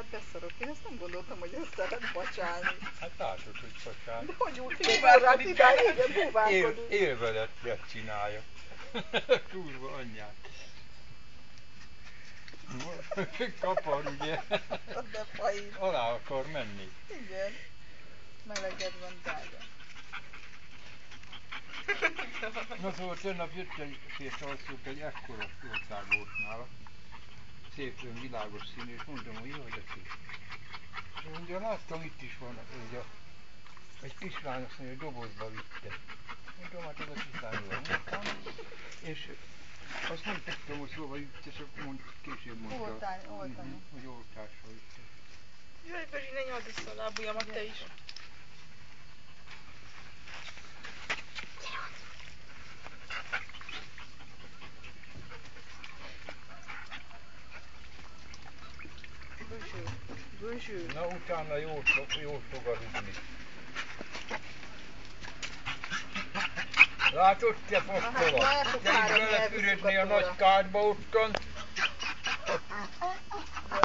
te szarok, én ezt nem gondoltam, hogy ezt lehet bacsálni. Hát látod, hogy bacsálni. De hogy úgy búvárkodik idáig, igen, búvárkodik. Élvedetre csinálja. Kurva anyját. Kapar, ugye? De fajn. Alá akar menni. Igen. Meleged van, drága. Na szóval tennap jött egy két alszók egy ekkora ország volt nála. Szép világos színű, és mondom, hogy jaj, de szép. És mondja, láttam, itt is van egy kislány, azt mondja, hogy dobozba vitte. Mondom, hát ez a kislány van. És azt nem tudtam, hogy szóval vitte, csak később mondta, Oltani. hogy oltásra vitte. Jaj, Bözsi, ne nyald össze a lábujjamat, te is. Bözső. Na utána jól fog aludni. Látod, te fosztola? Gyere bele fürödni a nagy kádba ottan.